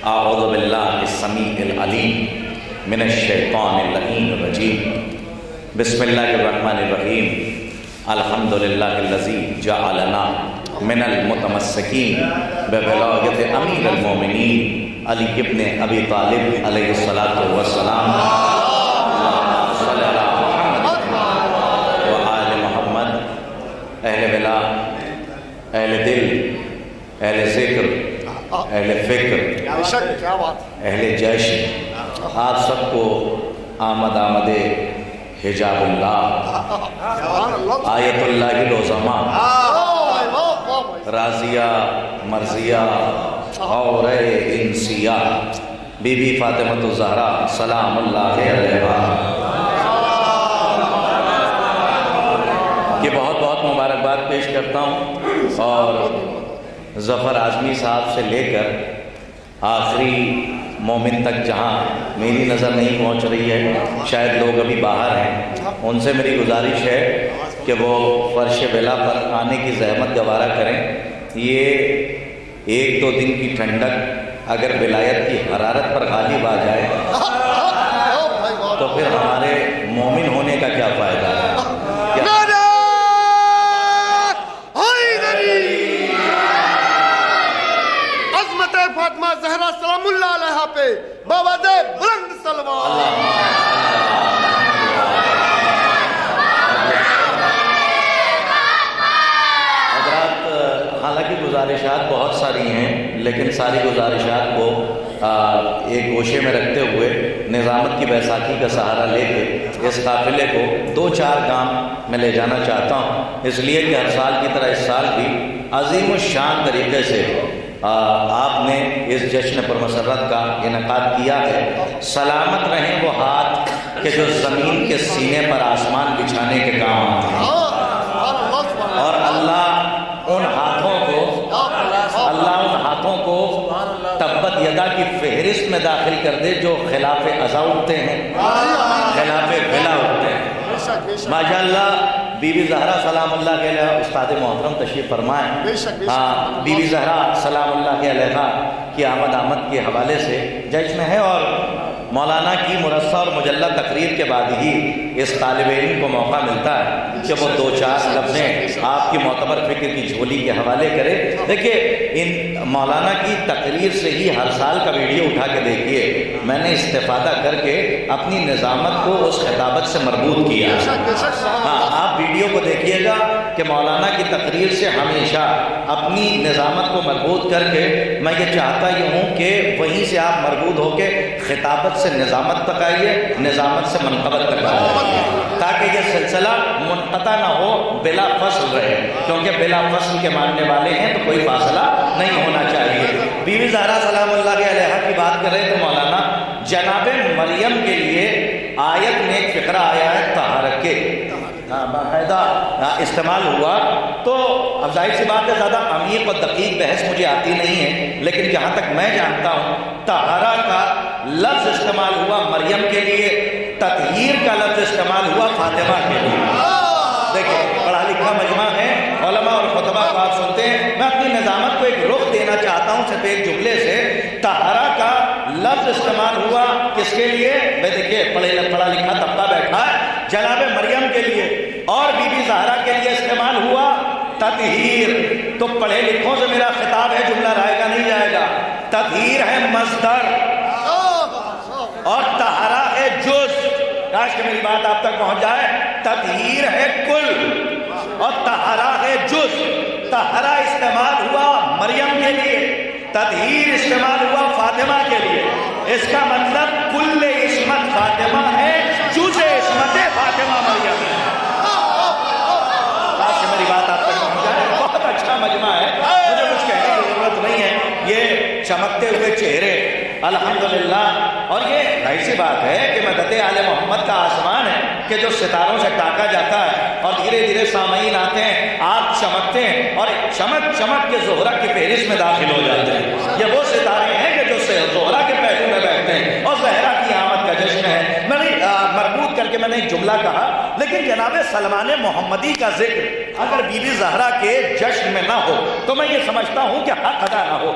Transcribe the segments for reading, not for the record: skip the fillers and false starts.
اعوذ باللہ السمیع العلیم من الشیطان اللعین الرجیم بسم اللہ الرحمن الرحیم الحمدللہ الذی جعلنا من المتمسکین بولایت امیر المومنین علی ابن ابی طالب علیہ الصلاۃ والسلام صلی اللہ محمد و آل محمد۔ اہل ولا، اہل دل، اہل ذکر، اہل فکر، اہل جشن، آپ سب کو آمد حجاب اللہ، آیت اللہ العظمہ، راضیہ مرضیہ اور انسیہ بی بی فاطمۃ الزہرا سلام اللہ علیہا کہ بہت بہت مبارکباد پیش کرتا ہوں، اور ظفر اعظمی صاحب سے لے کر آخری مومن تک جہاں میری نظر نہیں پہنچ رہی ہے، شاید لوگ ابھی باہر ہیں، ان سے میری گزارش ہے کہ وہ فرش ولا پر آنے کی زحمت گوارا کریں۔ یہ ایک دو دن کی ٹھنڈک اگر ولایت کی حرارت پر غالب آ جائے تو پھر ہمارے مومن ہونے کا کیا فائدہ ہے؟ فاطمہ زہرا سلام اللہ علیہا پہ باباد بلند سلوات۔ حضرات، حالانکہ گزارشات بہت ساری ہیں، لیکن ساری گزارشات کو ایک گوشے میں رکھتے ہوئے نظامت کی بیساکھی کا سہارا لے کے اس قافلے کو دو چار گام میں لے جانا چاہتا ہوں، اس لیے کہ ہر سال کی طرح اس سال بھی عظیم الشان طریقے سے آپ نے اس جشن پر مسرت کا انعقاد کیا ہے۔ سلامت رہیں وہ ہاتھ کہ جو زمین کے سینے پر آسمان بچھانے کے کام آتے ہیں، اور اللہ ان ہاتھوں کو تبت یدا کی فہرست میں داخل کر دے جو خلاف ازا اٹھتے ہیں، خلاف ولا اٹھتے ہیں۔ ماشاءاللہ بی بی زہرا سلام اللہ علیہ استاد محترم تشریف فرمائیں۔ بی بی زہرا سلام اللہ علیہ کی آمد کے حوالے سے جشن ہے، اور مولانا کی مرصع اور مجلہ تقریر کے بعد ہی اس طالب علم کو موقع ملتا ہے کہ وہ دو چار لفظیں آپ کی معتبر فکر کی جھولی کے حوالے کرے۔ دیکھیے، ان مولانا کی تقریر سے ہی ہر سال کا ویڈیو اٹھا کے دیکھیے، میں نے استفادہ کر کے اپنی نظامت کو اس خطابت سے مربوط کیا۔ آپ ویڈیو کو دیکھیے گا کہ مولانا کی تقریر سے ہمیشہ اپنی نظامت کو مربوط کر کے میں یہ چاہتا ہی ہوں کہ وہیں سے آپ مربوط ہو کے خطابت سے نظامت تک آئیے، نظامت سے منقبت تک آئیے، تاکہ یہ سلسلہ منقطع نہ ہو، بلا فصل رہے، کیونکہ بلا فصل کے ماننے والے ہیں تو کوئی فاصلہ نہیں ہونا چاہیے۔ بی بی زہرا سلام اللہ علیہ کی بات کر رہے تھے مولانا، جناب مریم کے لیے آیت میں ایک فقرہ آیا ہے طہارت کے، باقاعدہ استعمال ہوا، تو اب ظاہر سی بات ہے زیادہ عمیق و دقیق بحث مجھے آتی نہیں ہے، لیکن جہاں تک میں جانتا ہوں طہارہ کا لفظ استعمال ہوا مریم کے لیے، تطہیر کا لفظ استعمال ہوا فاطمہ کے لیے۔ دیکھیں، پڑھا لکھا مجمع ہے، علماء اور خطبہ بات سنتے ہیں، میں اپنی نظامت کو ایک رخ دینا چاہتا ہوں صرف ایک جملے سے۔ طہارہ کا لفظ استعمال ہوا کس کے لیے؟ میں دیکھیے پڑھا لکھا طبقہ بیٹھا ہے، جناب مریم کے لیے، اور بی بی زہرا کے لیے استعمال ہوا تطہیر۔ تو پڑھے لکھوں سے میرا خطاب ہے، جملہ رائے گا نہیں جائے گا۔ تطہیر ہے مصدر اور طہارہ ہے جز، کاش کہ میری بات آپ تک پہنچ جائے۔ تطہیر ہے کل اور طہارہ ہے جز۔ طہارہ استعمال ہوا مریم کے لیے، تطہیر استعمال ہوا فاطمہ کے لیے۔ اس کا مطلب کل عصمت فاطمہ ہے، جز عصمت فاطمہ مریم ہے۔ کاش کہ میری بات آپ تک پہنچ جائے۔ بہت اچھا مجمع ہے، مجھے کچھ کہنے کی ضرورت نہیں ہے، یہ چمکتے ہوئے چہرے الحمدللہ۔ اور یہ ظاہر سی بات ہے کہ مدد آل محمد کا آسمان ہے کہ جو ستاروں سے ٹاکا جاتا ہے، اور دھیرے دھیرے سامعین آتے ہیں، آپ چمکتے ہیں اور چمک چمک کے زہرہ کی فہرست میں داخل ہو جاتے ہیں۔ یہ وہ ستارے ہیں کہ جو زہرہ کے پہلو میں بیٹھتے ہیں، اور زہرا کی آمد کا جشن ہے۔ میں نے مربوط کر کے میں نے ایک جملہ کہا، لیکن جناب سلمان محمدی کا ذکر اگر بی بی زہرا کے جشن میں نہ ہو تو میں یہ سمجھتا ہوں کہ حق ادا نہ ہو۔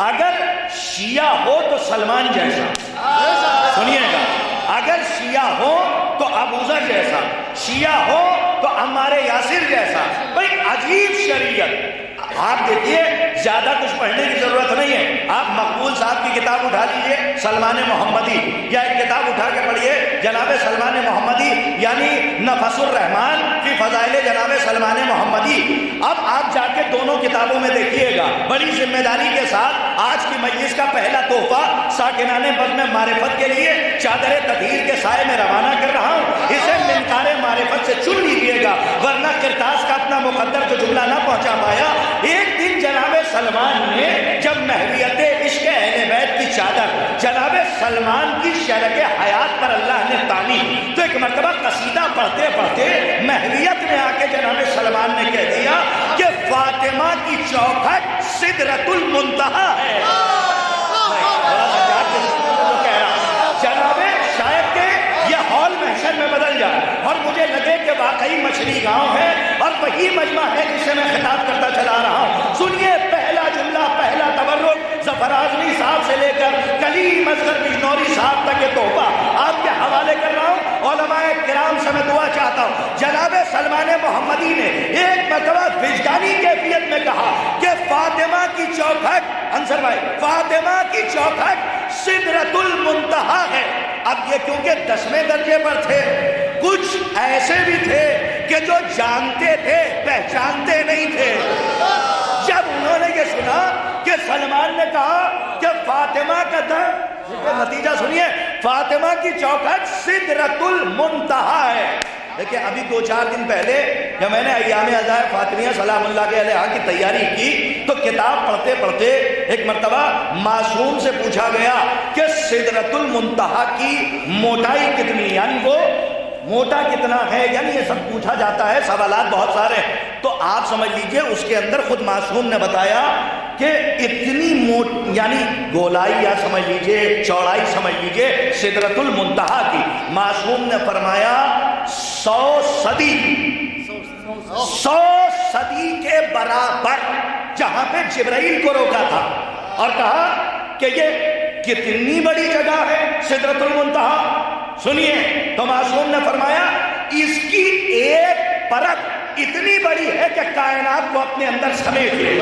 اگر شیعہ ہو تو سلمان جیسا، سنیے گا، اگر شیعہ ہو تو ابوذر جیسا، شیعہ ہو تو عمار یاسر جیسا. بھئی عجیب شریعت. آپ دیکھیے زیادہ کچھ پڑھنے کی ضرورت نہیں ہے، آپ مقبول صاحب کی کتاب اٹھا لیجئے سلمان محمدی، یا ایک کتاب اٹھا کے پڑھیے جناب سلمان محمدی، یعنی نفس الرحمان فی فضائل جناب سلمان محمدی. اب آپ جا کے دونوں کتابوں میں دیکھیے گا. بڑی ذمہ داری کے ساتھ آج کی مجلس کا پہلا تحفہ ساکنان بزم معرفت کے لیے چادر تطہیر کے سائے میں روانہ کر رہا ہوں. اسے منکار معرفت سے چن لیجیے گا، ورنہ کرتاس کا اپنا مقدر جو جملہ نہ پہنچا پایا. ایک دن جناب سلمان نے جب محویت عشق اہل بیت کی چادر جناب سلمان کی شرک حیات پر اللہ نے تانی، تو ایک مرتبہ قصیدہ پڑھتے پڑھتے محویت میں آ کے جناب سلمان نے کہہ دیا کہ فاطمہ کی چوکھٹ سدرۃ المنتہا ہے. جناب شاید کہ یہ ہال محشر میں بدل جائے اور مجھے لگے کہ واقعی مچھلی گاؤں ہے اور وہی مجمع ہے جسے میں خطاب کرتا چلا رہا ہوں. سنیے پہلا جملہ، پہلا تبرک ظفر اعظمی صاحب سے لے کر کلیم اصغر بجنوری صاحب تک یہ تحفہ آپ کے حوالے کر رہا ہوں. علماء کرام سے میں دعا چاہتا ہوں. جناب سلمان محمدی نے ایک مرتبہ وجدانی کیفیت میں کہا کہ فاطمہ کی چوکھٹ، انصر بھائی، فاطمہ کی چوکھٹ سدرۃ المنتہا ہے. اب یہ کیونکہ 10ویں درجے پر تھے، کچھ ایسے بھی تھے کہ جو جانتے تھے پہچانتے نہیں تھے. جب انہوں نے یہ سنا کہ سلمان نے کہا کہ فاطمہ کا نتیجہ سنیے، فاطمہ کی چوکھٹ سدرۃ المنتہا ہے. دیکھیں ابھی 2-4 دن پہلے جب میں نے ایام عزائے فاطمیہ سلام اللہ علیہا کی تیاری کی تو کتاب پڑھتے پڑھتے ایک مرتبہ معصوم سے پوچھا گیا کہ سدرۃ المنتہا کی موٹائی کتنی، یعنی وہ موٹا کتنا ہے، یعنی یہ سب پوچھا جاتا ہے، سوالات بہت سارے ہیں. تو آپ سمجھ لیجئے اس کے اندر خود معصوم نے بتایا کہ اتنی یعنی گولائی یا سمجھ لیجئے چوڑائی سمجھ لیجئے سدرۃ المنتہا کی. معصوم نے فرمایا 100 صدی کے برابر، جہاں پہ جبرائیل کو روکا تھا اور کہا کہ یہ کتنی بڑی جگہ ہے سدرۃ المنتہا. سنیے تو معصوم نے فرمایا اس کی ایک پرت اتنی بڑی ہے کہ کائنات کو اپنے اندر سمیٹ لے.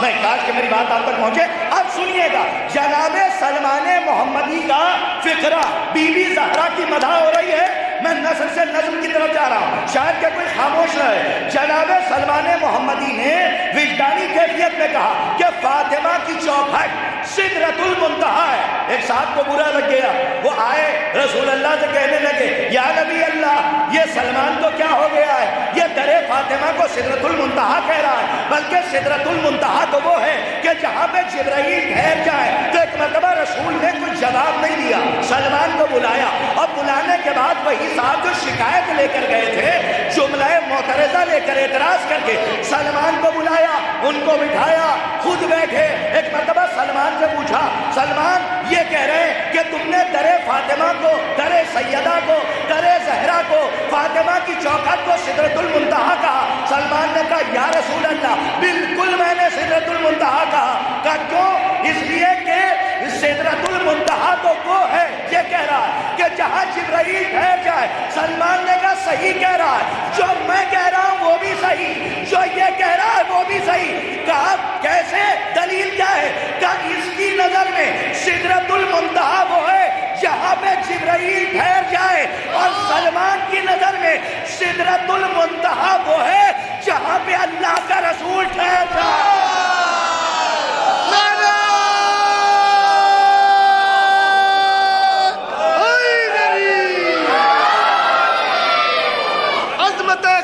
میں کاش کہ میری بات آپ تک پہنچے. اب سنیے گا جناب سلمان محمدی کا فقرہ، بی بی زہرا کی مدح ہو رہی ہے. میں نثر سے نظم کی طرف جا رہا ہوں، شاید کہ کوئی خاموش رہے. جناب سلمان محمدی نے وجدانی کیفیت میں کہا کہ فاطمہ کی چوکھٹ سدرۃ المنتہا ہے. ایک صاحب کو برا لگ گیا، وہ آئے رسول اللہ سے کہنے لگے یا نبی اللہ، یہ سلمان تو کیا ہو گیا ہے، یہ در فاطمہ کو سدرۃ المنتہا کہہ رہا ہے، بلکہ سدرۃ المنتہا تو وہ ہے کہ جہاں پہ جبرائیل ٹھہر جائے. تو ایک مرتبہ رسول نے کچھ جواب نہیں دیا، سلمان کو بلایا اور بلانے کے بعد وہی صاحب جو شکایت لے کر گئے تھے، جملہ معترضہ لے کر اعتراض کر کے سلمان کو بلایا، ان کو بٹھایا، خود بیٹھے. ایک مرتبہ سلمان سے پوچھا سلمان یہ کہہ رہے ہیں کہ تم نے در فاطمہ کو، در سیدہ کو، در زہرا کو، فاطمہ کی چوکھٹ کو سدرۃ المنتہا کہا. سلمان نے کہا یا رسول اللہ بالکل میں نے سدرۃ المنتہا کہا. کہا کیوں؟ اس لیے کہ سدرۃ المنتہا تو وہ ہے، یہ کہہ رہا ہے کہ جہاں جبرائیل ٹھہر جائے. سلمان نے کہا صحیح کہہ رہا ہے، جو میں کہہ رہا ہوں وہ بھی صحیح، جو یہ کہہ رہا ہے وہ بھی صحیح. کہا کیسے، دلیل کیا ہے؟ کہا اس کی نظر میں سدرۃ المنتہا وہ ہے جہاں پہ جبرائیل ٹھہر جائے، اور سلمان کی نظر میں سدرۃ المنتہا وہ ہے جہاں پہ اللہ کا رسول ٹھہر جائے.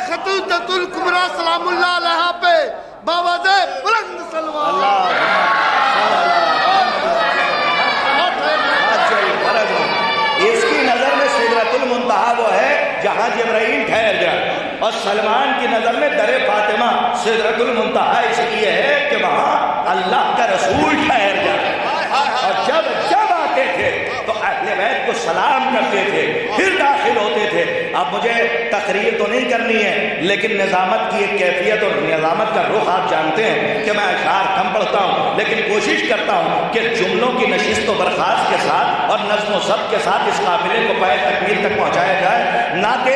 خطوطۃ الکبریٰ سلام اللہ علیہ پہ باوجہ بلند سلوات. اس کی نظر میں سدرۃ المنتہا وہ ہے جہاں جبرائیل ٹھہر جائے، اور سلمان کی نظر میں در فاطمہ سدرۃ المنتہا اس لیے ہے کہ وہاں اللہ کا رسول ٹھہر جائے. اور جب آتے تھے تو اہل بیت کو سلام کرتے تھے پھر داخل ہوتے تھے. اب مجھے تقریر تو نہیں کرنی ہے لیکن نظامت کی ایک کیفیت اور نظامت کا رخ آپ جانتے ہیں کہ میں اشعار کم پڑھتا ہوں لیکن کوشش کرتا ہوں کہ جملوں کی نشست و برخاست کے ساتھ اور نظم و ضبط کے ساتھ اس قافلے کو پائے تکمیل تک پہنچایا جائے. نعت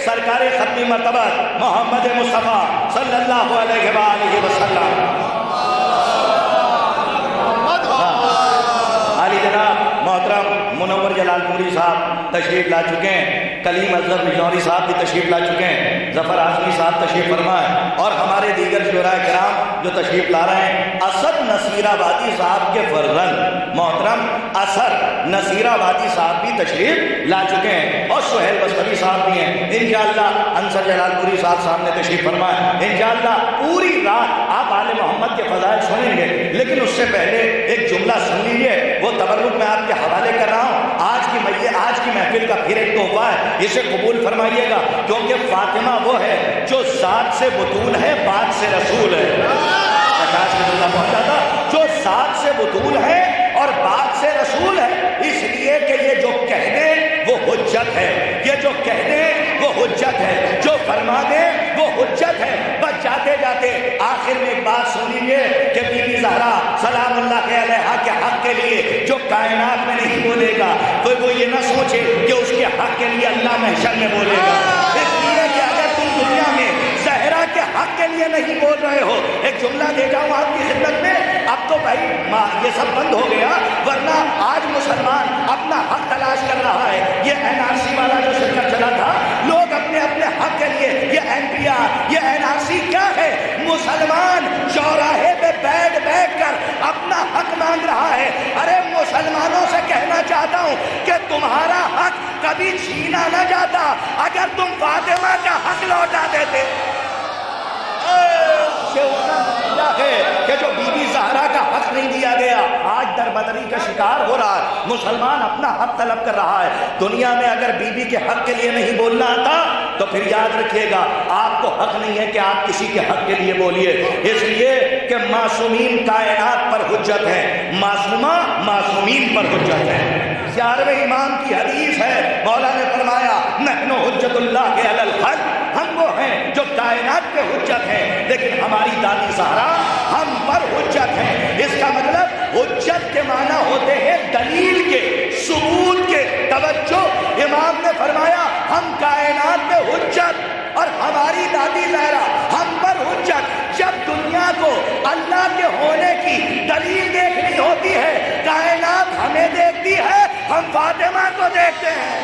سرکار ختمی مرتبہ محمد مصطفیٰ صلی اللہ علیہ وآلہ وسلم. عالی جناب محترم منور جلال پوری صاحب تشریف لا چکے ہیں. کلیم اصغر بجنوری صاحب بھی تشریف لا چکے ہیں. ظفر اعظمی صاحب تشریف فرما ہے اور ہمارے دیگر شعراء کرام جو تشریف لا رہے ہیں. اسد نصیر آبادی صاحب کے فرزند محترم اسد نصیر آبادی صاحب بھی تشریف لا چکے ہیں اور سہیل بستری صاحب بھی ہیں. انشاءاللہ انصر جلال پوری صاحب سامنے تشریف فرما ہے. انشاءاللہ پوری رات آپ آل محمد کے فضائل سنیں گے لیکن اس سے پہلے ایک جملہ سن لیجیے. وہ تبرک میں آپ کے حوالے کر رہا ہوں. آج کی محفل کا پھر ایک تحفہ ہے, اسے قبول فرمائیے گا کیونکہ فاطمہ وہ ہے جو ذات سے بطول ہے بات سے رسول ہے. پہنچا تھا جو ذات سے بطول ہے اور بات سے رسول ہے, اس لیے کہ یہ جو کہہ دے وہ حجت ہے, یہ جو کہہ دے وہ حجت ہے, جو فرما دے وہ حجت ہے. بس جاتے جاتے آخر میں ایک بات سن لیجیے کہ بی بی زہرا سلام اللہ علیہا کے حق کے لیے جو کائنات میں نہیں بولے گا تو وہ یہ نہ سوچے کہ اس کے حق کے لیے اللہ محشر میں بولے گا. اس لیے کہ اگر تم دنیا میں زہرا کے حق کے لیے نہیں بول رہے ہو, ایک جملہ دے جاؤں آپ کی خدمت میں. اب تو بھائی یہ سب بند ہو گیا, ورنہ آج مسلمان اپنا حق تلاش کر رہا ہے. یہ این آر سی والا جو سلسلہ چلا تھا, لوگ اپنے اپنے حق کے لیے, یہ این پی آر یہ این آر سی کیا ہے, مسلمان چوراہے پہ بیٹھ کر اپنا حق مانگ رہا ہے. ارے مسلمانوں سے کہنا چاہتا ہوں کہ تمہارا حق کبھی چھینا نہ جاتا اگر تم فاطمہ کا حق لوٹا دیتے. کہ جو بی بی زہرا کا حق نہیں دیا گیا آج در بدری کا شکار ہو رہا ہے. مسلمان اپنا حق طلب کر رہا ہے. دنیا میں اگر بی بی کے حق کے لیے نہیں بولنا آتا تو پھر یاد رکھیے گا آپ کو حق نہیں ہے کہ آپ کسی کے حق کے لیے بولیے. اس لیے کہ معصومین کائنات پر حجت ہے, معصومہ معصومین پر حجت ہے. 11ویں امام کی حدیث ہے, مولا نے فرمایا نحن حجت اللہ علی الخلق, ہم وہ ہیں جو کائنات پہ حجت ہیں لیکن ہماری دادی زہرا ہم پر حجت ہیں. اس کا مطلب حجت کے معنی ہوتے ہیں دلیل کے, ثبوت کے. توجہ, امام نے فرمایا ہم کائنات پہ حجت اور ہماری دادی زہرا ہم پر حجت. جب دنیا کو اللہ کے ہونے کی دلیل دیکھنی ہوتی ہے, کائنات ہمیں دیکھتی ہے, ہم فاطمہ کو دیکھتے ہیں.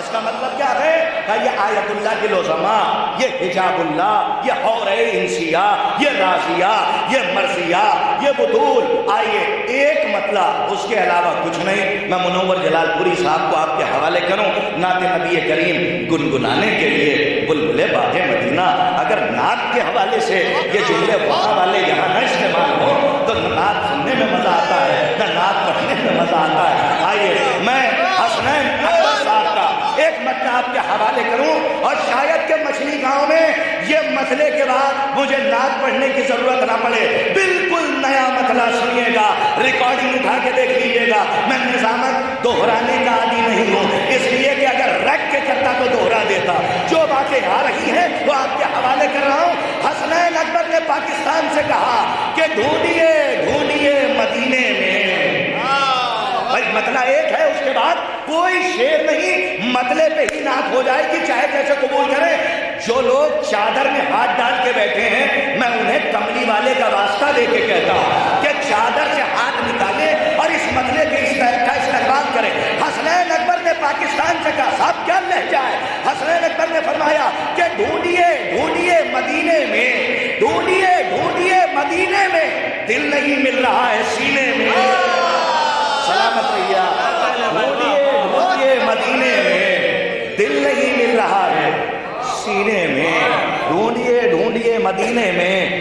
اس کا مطلب کیا ہے کہ یہ آیت اللہ کی لوزمہ, یہ حجاب اللہ, یہ حور انسیہ, یہ راضیہ, یہ مرضیہ, یہ بطول. آئیے ایک مطلب, اس کے علاوہ کچھ نہیں. میں منور جلال پوری صاحب کو آپ کے حوالے کروں نعت نبی کریم گنگنانے کے لیے بلبلے باغ مدینہ. اگر نعت کے حوالے سے یہ جملے وہاں والے یہاں نہ استعمال ہو تو نعت سننے میں مزہ آتا ہے, نہ نعت پڑھنے میں مزہ آتا ہے. آئیے میں حسنین اکبر صاحب کا ایک متن آپ کے حوالے کروں اور شاید کہ مچھلی گاؤں میں یہ مسئلے کے بعد مجھے نعت پڑھنے کی ضرورت نہ پڑے. بالکل نیا مسئلہ سنیے گا, ریکارڈنگ اٹھا کے دیکھ لیجیے گا. میں نظامت دہرانے کا عادی نہیں ہوں, اس لیے کہ اگر رکھ کے کرتا تو دوہرا دیتا. جو باتیں آ رہی ہیں وہ آپ کے حوالے کر رہا ہوں. حسنین اکبر نے پاکستان سے کہا کہ ڈھونڈیے ڈھونڈیے مدینے میں. بھائی مطلع ایک ہے, اس کے بعد کوئی شعر نہیں, مطلع پہ ہی نعت ہو جائے گی چاہے جیسے قبول کریں. جو لوگ چادر میں ہاتھ ڈال کے بیٹھے ہیں میں انہیں کملی والے کا واسطہ دے کے کہتا ہوں کہ چادر سے ہاتھ نکالے اور اس مطلع کے کا استقبال کریں. حسنین اکبر نے پاکستان سے کہا, صاحب کیا لہجہ ہے. حسنین اکبر نے فرمایا کہ ڈھونڈیے ڈھونڈیے مدینے میں, ڈھونڈیے ڈھونڈیے مدینے میں, دل نہیں مل رہا ہے سینے میں. سلامت رہیے. ڈھونڈیے ڈھونڈیے مدینے میں, دل نہیں مل رہا ہے سینے میں. ڈھونڈیے ڈھونڈیے مدینے میں.